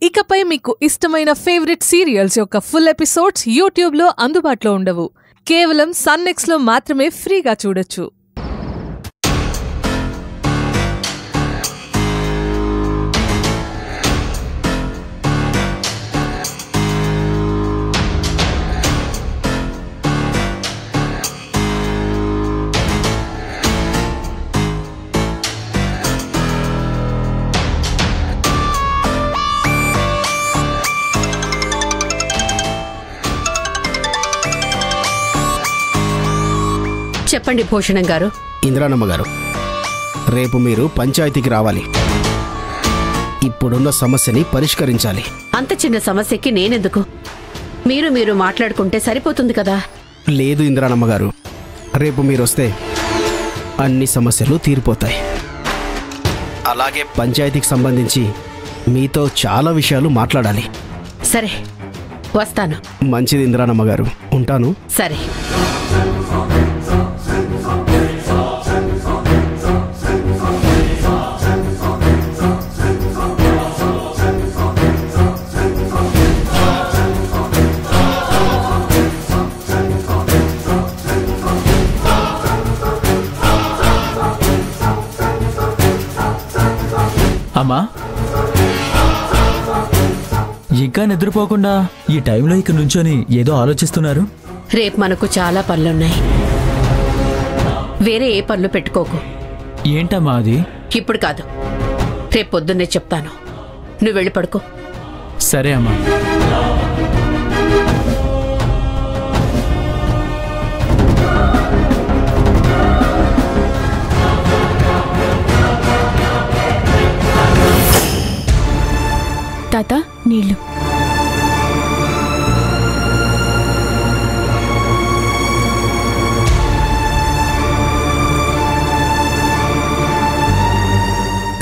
ఇకపై మీకు ఇష్టమైన ఫేవరెట్ సీరియల్స్ యొక్క ఫుల్ ఎపిసోడ్స్ యూట్యూబ్లో అందుబాటులో ఉండవు. కేవలం సన్నెక్స్లో మాత్రమే ఫ్రీగా చూడొచ్చు. చెప్పండి భూషణం గారు. ఇంద్రానమ్మ గారు, రేపు మీరు పంచాయతీకి రావాలి. ఇప్పుడున్న సమస్యని పరిష్కరించాలి. అంత చిన్న సమస్యకి నేనెందుకు? మీరు మాట్లాడుకుంటే సరిపోతుంది కదా. లేదు ఇంద్రానమ్మ గారు, రేపు మీరొస్తే అన్ని సమస్యలు తీరిపోతాయి. అలాగే పంచాయతీకి సంబంధించి మీతో చాలా విషయాలు మాట్లాడాలి. సరే, వస్తాను. మంచిది ఇంద్రానమ్మ గారు, ఉంటాను. సరే. అమ్మా, ఇంకా నిద్రపోకుండా ఈ టైంలో ఇక్కడ నుంచొని ఏదో ఆలోచిస్తున్నారు. రేపు మనకు చాలా పనులున్నాయి. వేరే ఏ పనులు పెట్టుకోకు. ఏంటమ్మా అది? ఇప్పుడు కాదు, రేపు పొద్దున్నే చెప్తాను. నువ్వు వెళ్ళి పడుకో. సరే అమ్మా. తాత, నీళ్ళు.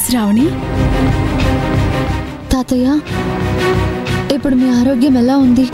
శ్రావణి. తాతయ్య, ఇప్పుడు మీ ఆరోగ్యం ఎలా ఉంది?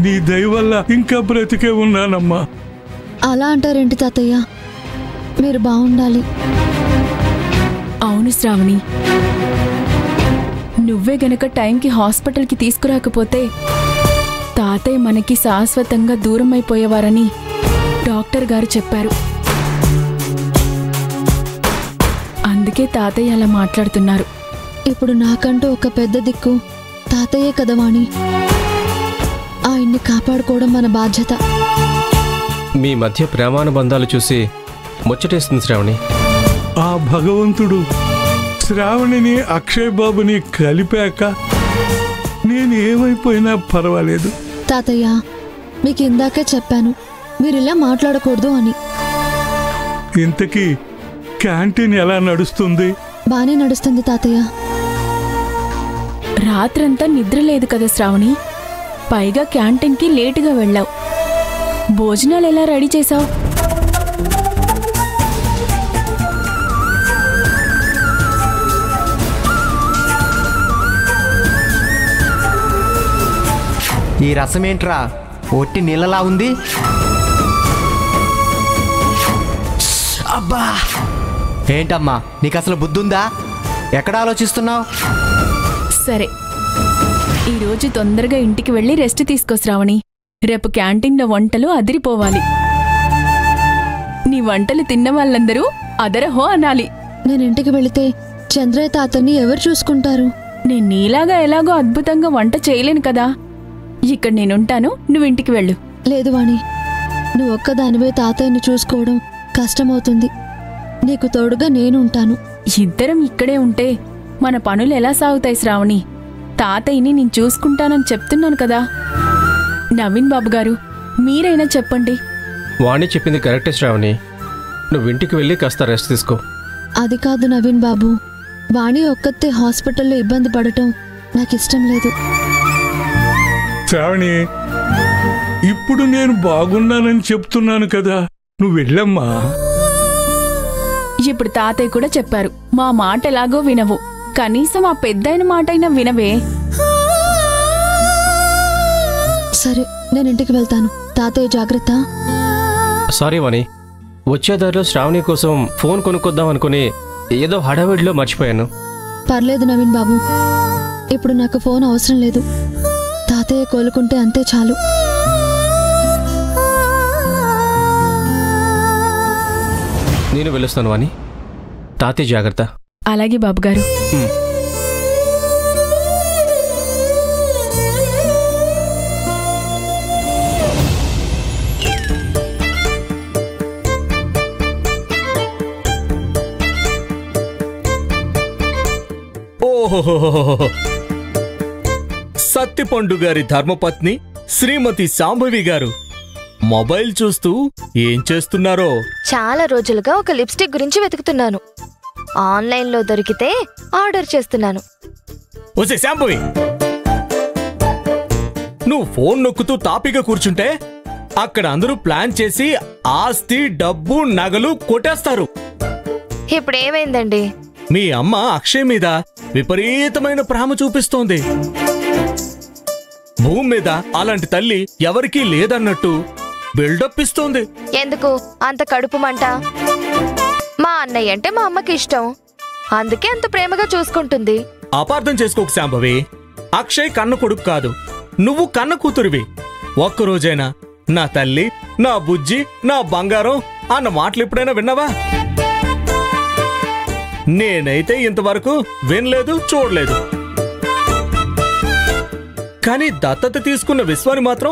నీ దయ వల్ల ఇంకా బ్రతికే ఉన్నానమ్మా. అలా అంటారేంటి తాతయ్య? మీరు బాగుండాలి. అవును శ్రావణి, నువ్వే గనక టైంకి హాస్పిటల్కి తీసుకురాకపోతే తాతయ్య మనకి శాశ్వతంగా దూరం అయిపోయేవారని డాక్టర్ గారు చెప్పారు. అందుకే తాతయ్య అలా మాట్లాడుతున్నారు. ఇప్పుడు నాకంటూ ఒక పెద్ద దిక్కు తాతయ్యే కదా వాణి. ఆయన్ని కాపాడుకోవడం మన బాధ్యత. మీ మధ్య ప్రేమానుబంధాలు చూసి ముచ్చటేస్తుంది శ్రావణి. ఆ భగవంతుడు శ్రావణిని అక్షయ్ బాబుని కలిపాక నేను ఏమైపోయినా పర్వాలేదు. తాతయ్య, మీకు ఇందాకే చెప్పాను మీరు ఇలా మాట్లాడకూడదు అని. ఇంతకీ క్యాంటీన్ ఎలా నడుస్తుంది? బానే నడుస్తుంది తాతయ్య. రాత్రంతా నిద్ర లేదు కదా శ్రావణి. పైగా క్యాంటీన్కి లేటుగా వెళ్ళావు. భోజనాలు ఎలా రెడీ చేశావు? ఈ రసమేంట్రా, ఒట్టి నీళ్ళలా ఉంది. అబ్బా, ఏంటమ్మా నీకు అసలు బుద్ధుందా? ఎక్కడ ఆలోచిస్తున్నావు? సరే, ఈరోజు తొందరగా ఇంటికి వెళ్ళి రెస్ట్ తీసుకో శ్రావణి. రేపు క్యాంటీన్లో వంటలు అదిరిపోవాలి. నీ వంటలు తిన్న వాళ్ళందరూ అదరహో అనాలి. నేను ఇంటికి వెళితే చంద్రయ్య తాతని ఎవరు చూసుకుంటారు? నేను నీలాగా ఎలాగో అద్భుతంగా వంట చేయలేను కదా. ఇక్కడ నేనుంటాను, నువ్వు ఇంటికి వెళ్ళు. లేదు వాణి, నువ్వు ఒక్కదానివే తాతయ్యని చూసుకోవడం కష్టమవుతుంది. నీకు తోడుగా నేను ఉంటాను. ఇద్దరం ఇక్కడే ఉంటే మన పనులు ఎలా సాగుతాయి శ్రావణి? తాతయ్యని నేను చూసుకుంటానని చెప్తున్నాను కదా. నవీన్ బాబు గారు, మీరైనా చెప్పండి. వాణి చెప్పింది కరెక్టే శ్రావణి. నువ్వు ఇంటికి వెళ్ళి కాస్త రెస్ట్ తీసుకో. అది కాదు నవీన్ బాబు, వాణి ఒక్కతే హాస్పిటల్లో ఇబ్బంది పడటం నాకు ఇష్టం లేదు. శ్రావణి, ఇప్పుడు నేను బాగున్నానని చెప్తున్నాను కదా, నువ్వు వెళ్ళమ్మా. ఇప్పుడు తాతయ్య కూడా చెప్పారు, మా మాట ఎలాగో వినవు, కనీసం ఆ పెద్దయిన మాటైనా వినవే. సరే, నేను ఇంటికి వెళ్తాను. తాతయ్య జాగ్రత్త. సారీ వాణి, వచ్చే దారిలో శ్రావణి కోసం ఫోన్ కొనుక్కొద్దాం అనుకుని ఏదో హడావిడిలో మర్చిపోయాను. పర్లేదు నవీన్ బాబు, ఇప్పుడు నాకు ఫోన్ అవసరం లేదు. తాతయ్య కోలుకుంటే అంతే చాలు. నేను వెళ్ళొస్తాను వాణి. తాతయ్య జాగ్రత్త. అలాగే బాబుగారు. ఓహో, సత్తిపండు గారి ధర్మపత్ని శ్రీమతి శాంభవి గారు మొబైల్ చూస్తూ ఏం చేస్తున్నారో? చాలా రోజులుగా ఒక లిప్స్టిక్ గురించి వెతుకుతున్నాను. ఆన్లైన్లో దొరికితే ఆర్డర్ చేస్తున్నాను. ఓసే శాంభవి, నువ్వు ఫోన్ నొక్కుతూ తాపిగా కూర్చుంటే అక్కడ అందరూ ప్లాన్ చేసి ఆస్తి, డబ్బు, నగలు కొట్టేస్తారు. ఇప్పుడేమైందండి? మీ అమ్మ అక్షయ్ మీద విపరీతమైన ప్రేమ చూపిస్తోంది. భూమి మీద అలాంటి తల్లి ఎవరికీ లేదన్నట్టు బిల్డప్ ఇస్తోంది. ఎందుకు అంత కడుపు మంట? మా అన్నయ్య అంటే మా అమ్మకి ఇష్టం, అందుకే అంత ప్రేమగా చూసుకుంటుంది. అపార్థం చేసుకోకు శాంభవి. అక్షయ్ కన్న కొడుకు కాదు, నువ్వు కన్న కూతురివి. ఒక్కరోజైనా నా తల్లి, నా బుజ్జి, నా బంగారం అన్న మాటలు ఎప్పుడైనా విన్నావా? నేనైతే ఇంతవరకు వినలేదు, చూడలేదు. కానీ దత్తత తీసుకున్న విశ్వాని మాత్రం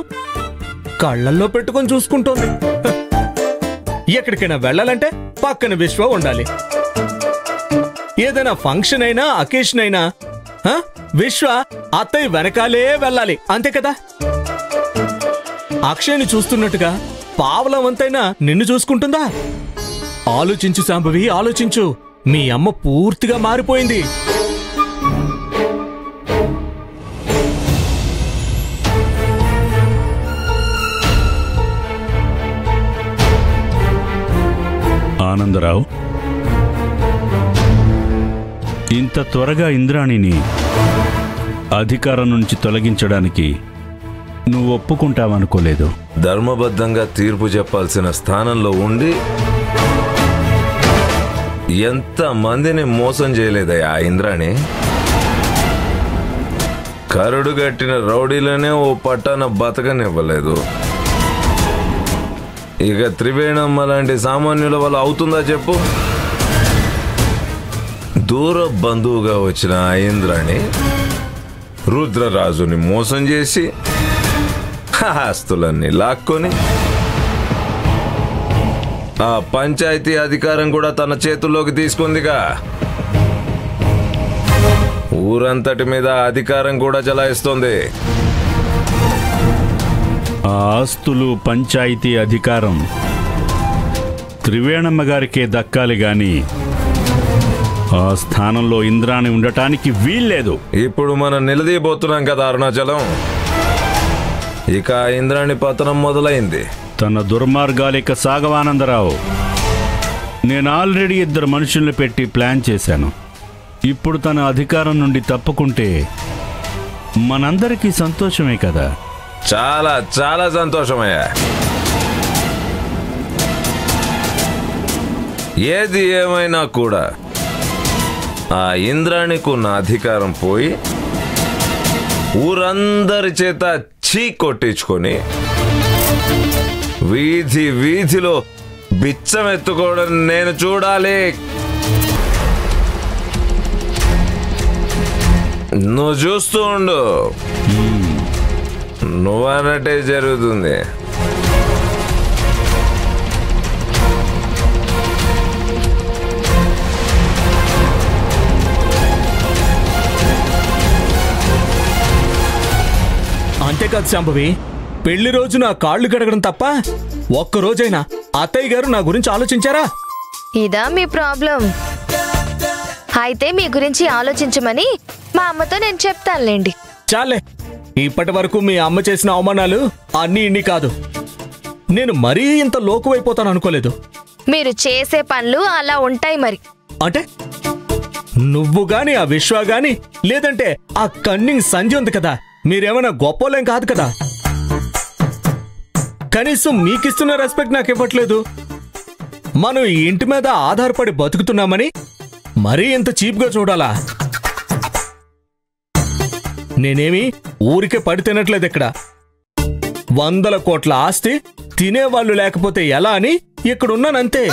కళ్ళల్లో పెట్టుకొని చూసుకుంటోంది. ఎక్కడికైనా వెళ్ళాలంటే పక్కన విశ్వ ఉండాలి. ఏదైనా ఫంక్షన్ అయినా, అకేషన్ అయినా విశ్వ అత్తయ్య వెనకాలే వెళ్ళాలి, అంతే కదా? అక్షయ్ని చూస్తున్నట్టుగా పావలవంతైనా నిన్ను చూసుకుంటుందా? ఆలోచించు శాంభవి, ఆలోచించు. మీ అమ్మ పూర్తిగా మారిపోయింది. ఆనందరావు, ఇంత త్వరగా ఇంద్రాణిని అధికారం నుంచి తొలగించడానికి నువ్వు ఒప్పుకుంటావనుకోలేదు. ధర్మబద్ధంగా తీర్పు చెప్పాల్సిన స్థానంలో ఉండి ఎంత మందిని మోసం చేయలేదయ్యా ఇంద్రాణి. కరుడుగట్టిన రౌడీలనే ఓ పట్టాన బతకనివ్వలేదు. ఇక త్రివేణమ్మ లాంటి సామాన్యుల వల్ల అవుతుందా చెప్పు? దూర బంధువుగా వచ్చిన ఇంద్రాణి రుద్రరాజుని మోసం చేసి ఆస్తులన్నీ లాక్కొని ఆ పంచాయతీ అధికారం కూడా తన చేతుల్లోకి తీసుకుందిగా. ఊరంతటి మీద అధికారం కూడా చలాయిస్తోంది. ఆ ఆస్తులు, పంచాయతీ అధికారం త్రివేణమ్మ గారికే దక్కాలి గాని ఆ స్థానంలో ఇంద్రాణి ఉండటానికి వీల్లేదు. ఇప్పుడు మనం నిలదీయబోతున్నాం కదా అరుణాచలం. ఇక ఇంద్రాణి పతనం మొదలైంది. తన దుర్మార్గాలిక సాగవానందరావు. నేను ఆల్రెడీ 2 మనుషుల్ని పెట్టి ప్లాన్ చేశాను. ఇప్పుడు తన అధికారం నుండి తప్పుకుంటే మనందరికీ సంతోషమే కదా? చాలా చాలా సంతోషమయ్యా. ఏది ఏమైనా కూడా ఆ ఇంద్రాణికున్న అధికారం పోయి ఊరందరి చేత చీ కొట్టించుకొని వీధి వీధిలో బిచ్చం ఎత్తుకోవడం నేను చూడాలి. నువ్వు చూస్తూ ఉండు, నువ్వన్నట్టే జరుగుతుంది. అంతేకాదు శాంభవి, పెళ్లి రోజు నా కాళ్ళు గడగడం తప్ప ఒక్కరోజైనా అత్తయ్య గారు నా గురించి ఆలోచించారా? ఇదా మీ ప్రాబ్లం? అయితే మీ గురించి ఆలోచించమని మా అమ్మతో నేను చెప్తానులేండి. చాలే, ఇప్పటి వరకు మీ అమ్మ చేసిన అవమానాలు అన్నీ ఇన్ని కాదు. నేను మరీ ఇంత లోకువైపోతాను అనుకోలేదు. మీరు చేసే పనులు అలా ఉంటాయి మరి. అంటే నువ్వు గాని, ఆ విశ్వ గాని, లేదంటే ఆ కన్నింగ్ సంజయ్ ఉంది కదా, మీరేమైనా గొప్పలేం కాదు కదా. కనీసం మీకిస్తున్న రెస్పెక్ట్ నాకు ఇవ్వట్లేదు. మనం ఈ ఇంటి మీద ఆధారపడి బతుకుతున్నామని మరీ ఇంత చీప్గా చూడాలా? నేనేమి ఊరికే పడి తినట్లేదు ఇక్కడ. 100 కోట్ల ఆస్తి తినేవాళ్ళు లేకపోతే ఎలా అని ఇక్కడున్నానంతే.